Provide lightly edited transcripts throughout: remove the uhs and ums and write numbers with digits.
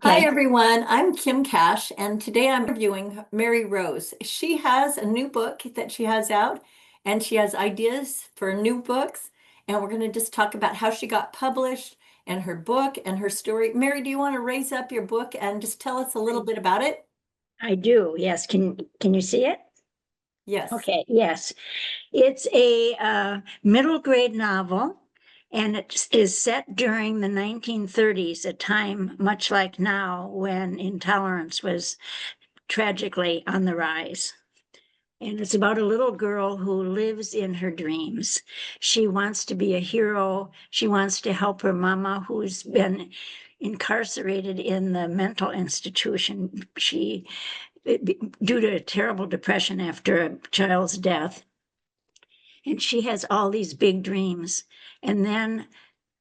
Hi Okay, everyone, I'm Kim Cash, and today I'm interviewing Mary Rose. She has a new book that she has out, and she has ideas for new books. And we're going to just talk about how she got published and her book and her story. Mary, do you want to raise up your book and just tell us a little I, bit about it? I do. Yes. Can you see it? Yes. Okay. Yes. It's a middle grade novel, and it is set during the 1930s, a time much like now when intolerance was tragically on the rise. And it's about a little girl who lives in her dreams. She wants to be a hero. She wants to help her mama, who's been incarcerated in the mental institution. Due to a terrible depression after a child's death. And she has all these big dreams. And then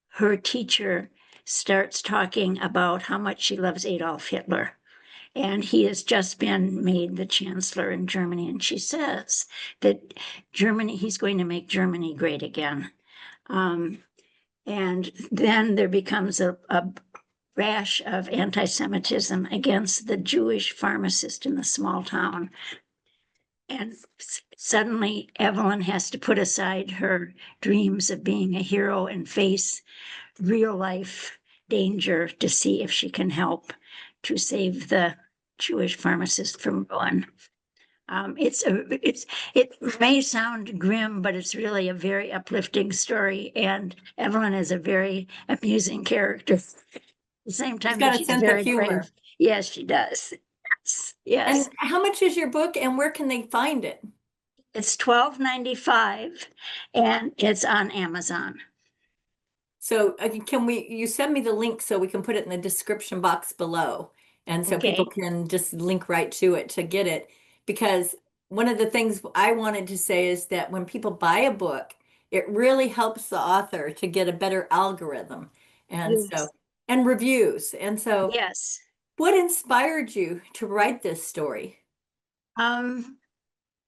her teacher starts talking about how much she loves Adolf Hitler. And he has just been made the chancellor in Germany. And she says that he's going to make Germany great again. Um, and then there becomes a rash of anti-Semitism against the Jewish pharmacist in the small town. And suddenly Evelyn has to put aside her dreams of being a hero and face real life danger to see if she can help to save the Jewish pharmacist from ruin. It may sound grim, but it's really a very uplifting story. And Evelyn is a very amusing character at the same She's time that got a she's sense of very brave. humor. Yes, she does. Yes, And yes. how much is your book and where can they find it? It's $12.95 and it's on Amazon. So can you send me the link so we can put it in the description box below? And so people Okay. can just link right to it to get it. Because one of the things I wanted to say is that when people buy a book, it really helps the author to get a better algorithm. And so, Yes. and reviews. And so, Yes. what inspired you to write this story? Um,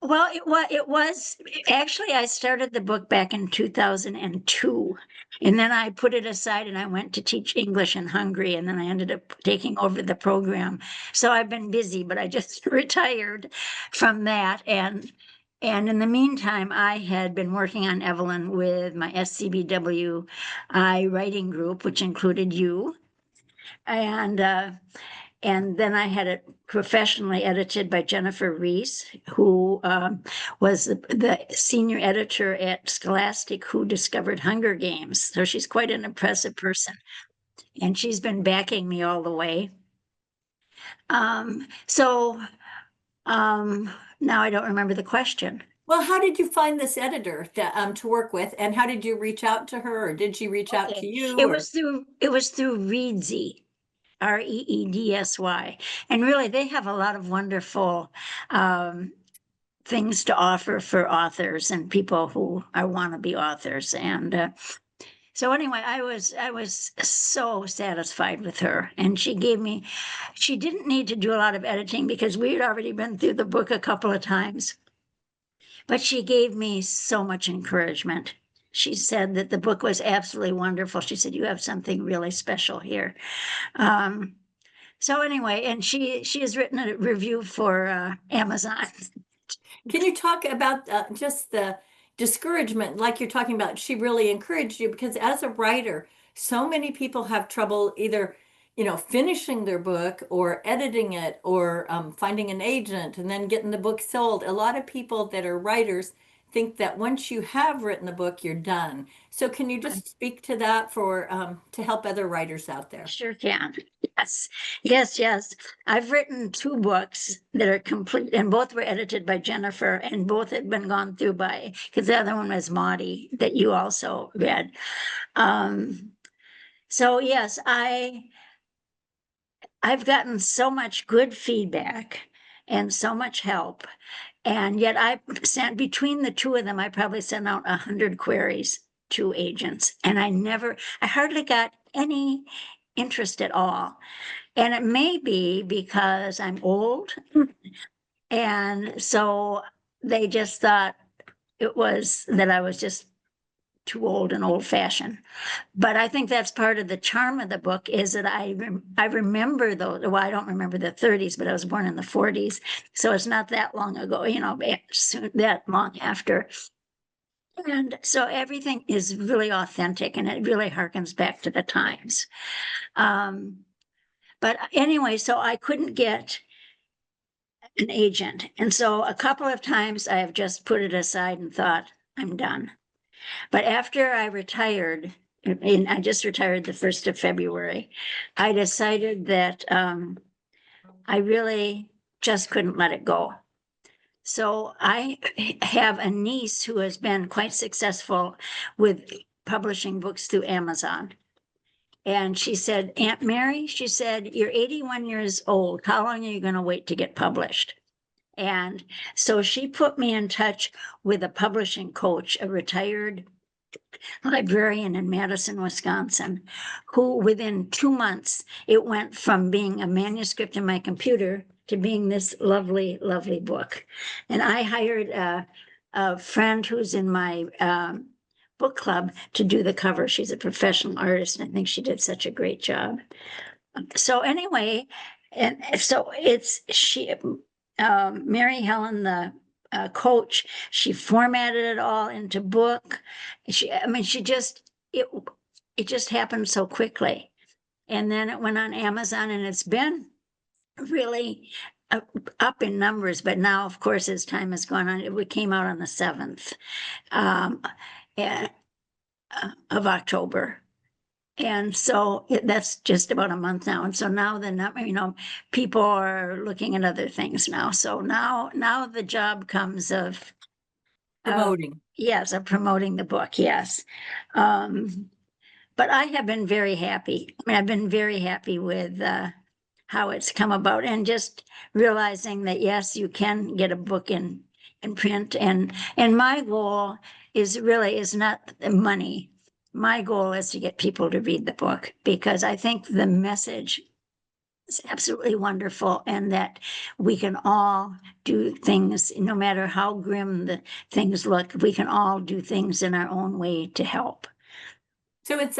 well, it was actually I started the book back in 2002, and then I put it aside and I went to teach English in Hungary, and then I ended up taking over the program. So I've been busy, but I just retired from that. And in the meantime, I had been working on Evelyn with my SCBWI writing group, which included you. And then I had it professionally edited by Jennifer Reese, who was the senior editor at Scholastic, who discovered Hunger Games. So she's quite an impressive person. And she's been backing me all the way. So now I don't remember the question. Well, how did you find this editor to work with, and how did you reach out to her, or did she reach out to Okay. you, It or? was through Reedsy. Reedsy. And really, they have a lot of wonderful things to offer for authors and people who I want to be authors. And so anyway, I was so satisfied with her, and she gave me. She didn't need to do a lot of editing because we had already been through the book a couple of times, but she gave me so much encouragement. She said that the book was absolutely wonderful. She said, "You have something really special here." Um, so anyway, and she has written a review for Amazon. Can you talk about just the discouragement, like you're talking about? She really encouraged you because as a writer, so many people have trouble either, finishing their book or editing it or finding an agent and then getting the book sold. A lot of people that are writers think that once you have written the book, you're done. So can you just speak to that for to help other writers out there? Sure can. Yes, yes, yes. I've written two books that are complete, and both were edited by Jennifer, and both had been gone through by, because the other one was Maudie, that you also read. Um, so yes, I've gotten so much good feedback and so much help, and yet I sent between the two of them, I probably sent out 100 queries to agents, and I hardly got any interest at all. And it may be because I'm old. And so they just thought it was that I was just too old and old fashioned. But I think that's part of the charm of the book is that I remember those. Well, I don't remember the 30s, but I was born in the 40s. So it's not that long ago, that long after. And so everything is really authentic and it really harkens back to the times. But anyway, so I couldn't get an agent. And so a couple of times I have just put it aside and thought, I'm done. But after I retired, and I just retired the 1st of February, I decided that I really just couldn't let it go. So I have a niece who has been quite successful with publishing books through Amazon. And she said, Aunt Mary, she said, you're 81 years old. How long are you going to wait to get published? And so she put me in touch with a publishing coach, a retired librarian in Madison, Wisconsin, who within 2 months, it went from being a manuscript in my computer to being this lovely, lovely book. And I hired a friend who's in my book club to do the cover. She's a professional artist, and I think she did such a great job. So anyway, and so Mary Helen, the coach, she formatted it all into book. It just happened so quickly. And then it went on Amazon and it's been really up in numbers, but now, of course, as time has gone on, it came out on the 7th of October. And so that's just about a month now. And so now people are looking at other things now. So now the job comes of Promoting. Yes, of promoting the book. Yes. But I have been very happy. I mean, I've been very happy with how it's come about and just realizing that, yes, you can get a book in print. And my goal is not the money. My goal is to get people to read the book because I think the message is absolutely wonderful and that we can all do things, no matter how grim the things look, we can all do things in our own way to help. So it's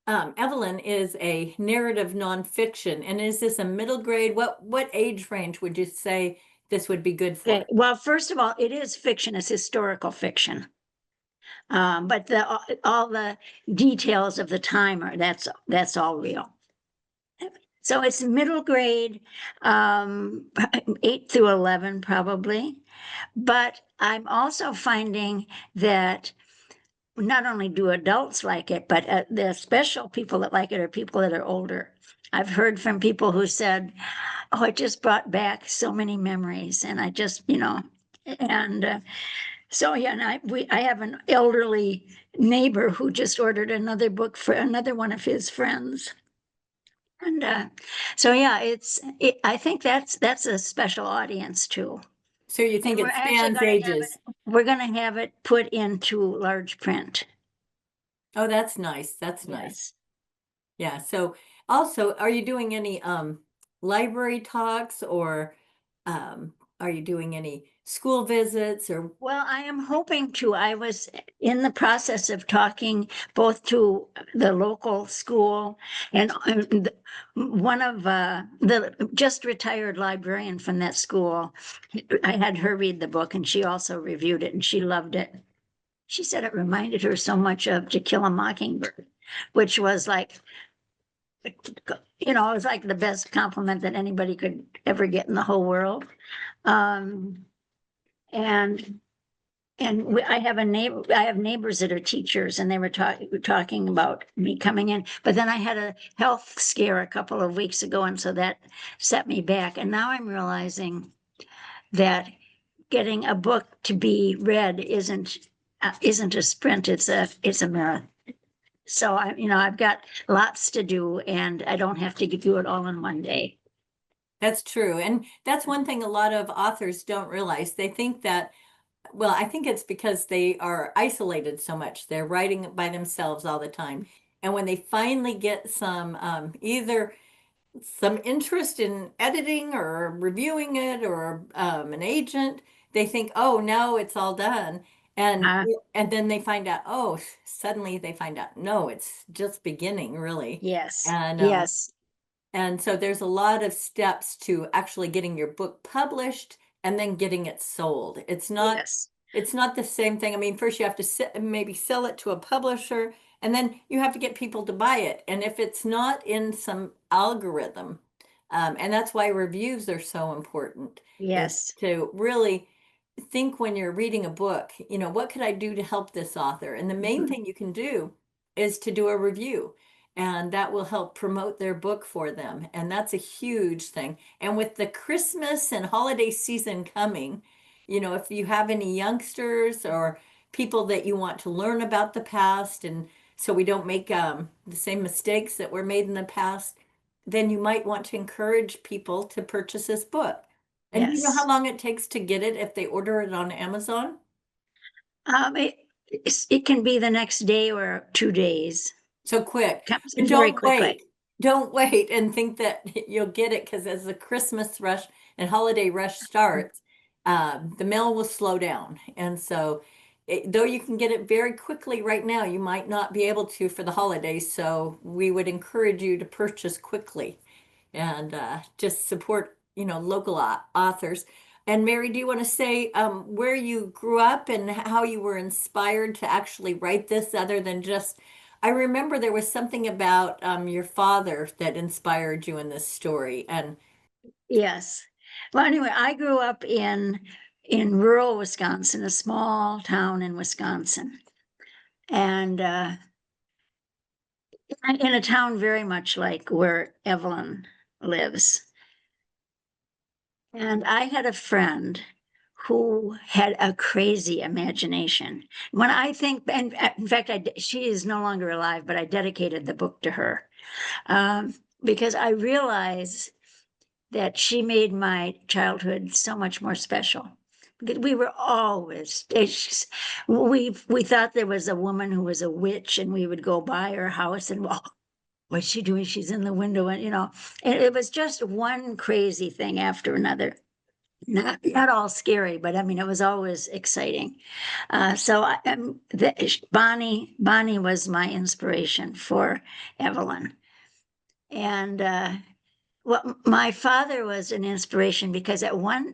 Evelyn is a narrative nonfiction, and is this a middle grade? What age range would you say this would be good for? Okay. Well, first of all, it is fiction, it's historical fiction. But all the details of the time that's all real. So it's middle grade, 8 through 11 probably. But I'm also finding that not only do adults like it, but the special people that like it are people that are older. I've heard from people who said, oh, it just brought back so many memories. And I just, so yeah, and I have an elderly neighbor who just ordered another book for another one of his friends. And so yeah, I think that's a special audience too. So you think it spans ages? We're going to have it put into large print. Oh, that's nice. That's nice. Yeah. So also, are you doing any library talks or are you doing any school visits or? Well, I am hoping to. I was in the process of talking both to the local school and one of the just retired librarian from that school. I had her read the book and she also reviewed it and she loved it. She said it reminded her so much of To Kill a Mockingbird, which was like, it was like the best compliment that anybody could ever get in the whole world. I have neighbors that are teachers and they were talking about me coming in, but then I had a health scare a couple of weeks ago. And so that set me back. And now I'm realizing that getting a book to be read isn't a sprint. It's a marathon. So I've got lots to do and I don't have to do it all in one day. That's true. And that's one thing a lot of authors don't realize. They think that, well, I think it's because they are isolated so much. They're writing by themselves all the time. And when they finally get some, either some interest in editing or reviewing it or an agent, they think, oh, now it's all done. And Uh, and then they find out, oh, suddenly they find out, no, it's just beginning, really. yes, And yes, and so there's a lot of steps to actually getting your book published and then getting it sold. yes, It's not the same thing. I mean, first you have to maybe sell it to a publisher, and then you have to get people to buy it. And if it's not in some algorithm, and that's why reviews are so important, is yes. to really think when you're reading a book, what could I do to help this author? And the main Mhm. thing you can do is to do a review, and that will help promote their book for them. And that's a huge thing. And with the Christmas and holiday season coming, if you have any youngsters or people that you want to learn about the past, and so we don't make the same mistakes that were made in the past, then you might want to encourage people to purchase this book. And do you know how Yes. long it takes to get it if they order it on Amazon? It can be the next day or 2 days. So quick. Comes But very don't quickly. wait. Don't wait and think that you'll get it, because as the Christmas rush and holiday rush starts, the mail will slow down. And so, though you can get it very quickly right now, you might not be able to for the holidays. So we would encourage you to purchase quickly and just support, local authors. And Mary, do you want to say where you grew up and how you were inspired to actually write this, other than just, I remember there was something about your father that inspired you in this story. And Yes. Well, anyway, I grew up in rural Wisconsin, a small town in Wisconsin, and in a town very much like where Evelyn lives. And I had a friend who had a crazy imagination. When I think, and in fact, she is no longer alive, but I dedicated the book to her because I realize that she made my childhood so much more special. We were always, we thought there was a woman who was a witch, and we would go by her house and, well, what's she doing? She's in the window, and it was just one crazy thing after another. Not all scary, but I mean, it was always exciting. Bonnie was my inspiration for Evelyn. And well, my father was an inspiration because Evelyn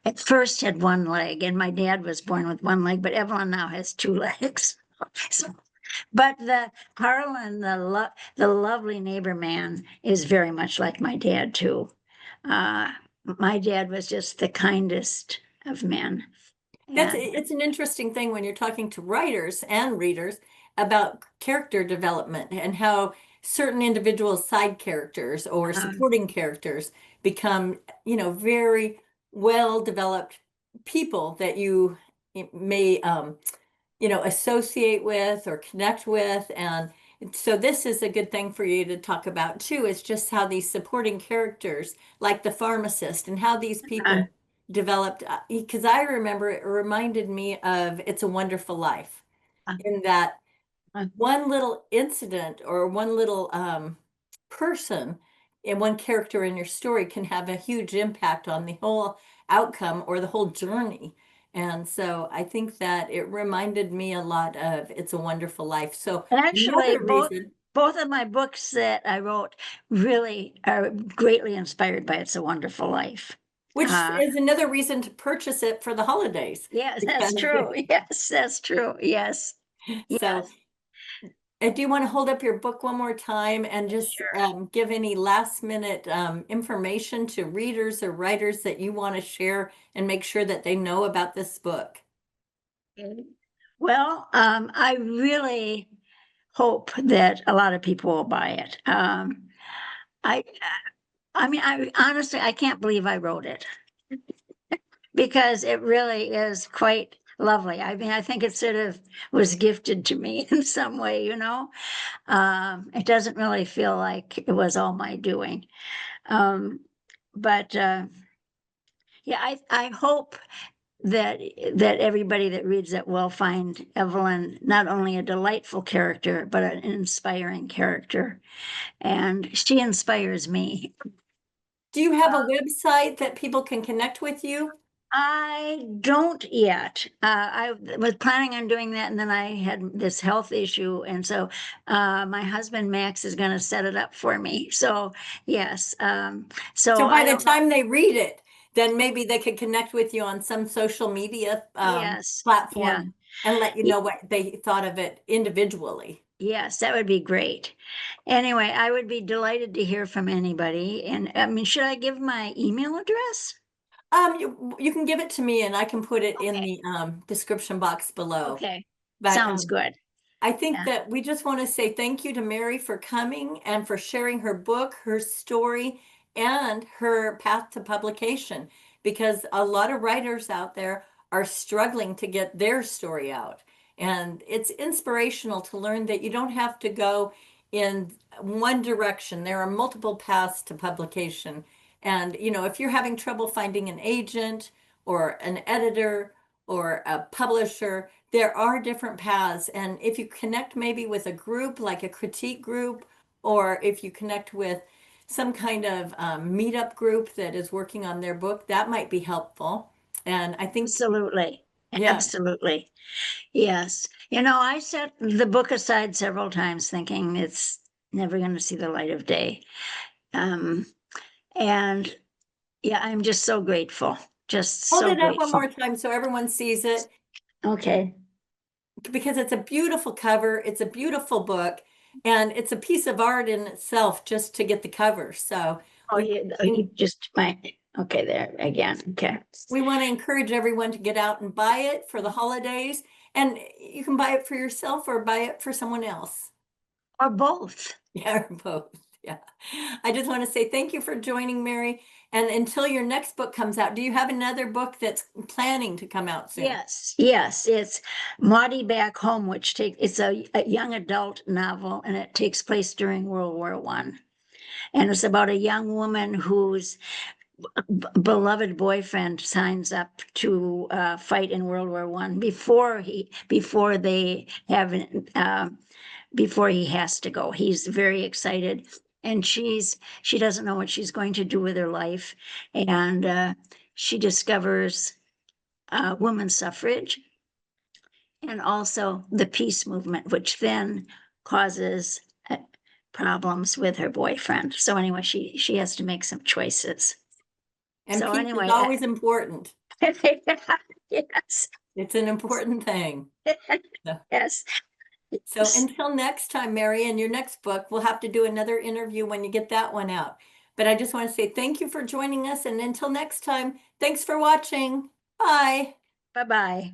at first had one leg, and my dad was born with one leg, but Evelyn now has two legs. So, but the Harlan, the lovely neighbor man, is very much like my dad too. Uh, my dad was just the kindest of men, and it's an interesting thing when you're talking to writers and readers about character development and how certain individual side characters or uh, supporting characters become, very well developed people that you may associate with or connect with. And so this is a good thing for you to talk about too, is just how these supporting characters, like the pharmacist, and how these uh, people developed. Because I remember it reminded me of It's a Wonderful Life, uh, in that uh, one little incident or one little person and one character in your story can have a huge impact on the whole outcome or the whole journey. And so I think that it reminded me a lot of It's a Wonderful Life. So actually, another both reason, both of my books that I wrote really are greatly inspired by It's a Wonderful Life. which Uh, is another reason to purchase it for the holidays, yes, that's because true. Yes, that's true. Yes, so yes, do you want to hold up your book one more time and just sure. give any last minute information to readers or writers that you want to share and make sure that they know about this book? Well, I really hope that a lot of people will buy it. I, I mean, I honestly, I can't believe I wrote it because it really is quite lovely. I mean, I think it sort of was gifted to me in some way. It doesn't really feel like it was all my doing. Um, but yeah, I hope that everybody that reads it will find Evelyn not only a delightful character, but an inspiring character. And she inspires me. Do you have a website that people can connect with you? I don't yet. I was planning on doing that, and then I had this health issue, and so my husband Max is going to set it up for me. So yes, so So by I the don't know. time they read it, then maybe they could connect with you on some social media Yes, yeah, platform and let you y- know what they thought of it individually. yes, that would be great. Anyway, I would be delighted to hear from anybody. And I mean, should I give my email address? You can give it to me and I can put it in Okay, the description box below. okay, But sounds good. I think Yeah, that we just want to say thank you to Mary for coming and for sharing her book, her story, and her path to publication, because a lot of writers out there are struggling to get their story out. And it's inspirational to learn that you don't have to go in one direction. There are multiple paths to publication. And, if you're having trouble finding an agent or an editor or a publisher, there are different paths. And if you connect maybe with a group, like a critique group, or if you connect with some kind of meetup group that is working on their book, that might be helpful. And I think, absolutely, yeah. absolutely. Yes. I set the book aside several times thinking it's never going to see the light of day. Um, and yeah, I'm just so grateful. Just Hold so it up one grateful. more time so everyone sees it, Okay. because it's a beautiful cover, it's a beautiful book, and it's a piece of art in itself just to get the cover. So Oh, we yeah. Oh, you just might. Okay, there again. Okay. We want to encourage everyone to get out and buy it for the holidays. And you can buy it for yourself or buy it for someone else. Or both. Yeah, or both. Yeah. I just want to say thank you for joining, Mary. And until your next book comes out, do you have another book that's planning to come out soon? Yes, yes. It's Maudie Back Home, it's a young adult novel, and it takes place during World War I. And it's about a young woman whose beloved boyfriend signs up to fight in World War I before he has to go. He's very excited, and she doesn't know what she's going to do with her life, and she discovers women's suffrage and also the peace movement, which then causes problems with her boyfriend. So anyway, she has to make some choices. And So peace is anyway, always important. yes, It's an important thing. So yes, so until next time, Mary, and your next book, we'll have to do another interview when you get that one out. But I just want to say thank you for joining us. And until next time, thanks for watching. Bye. bye-bye.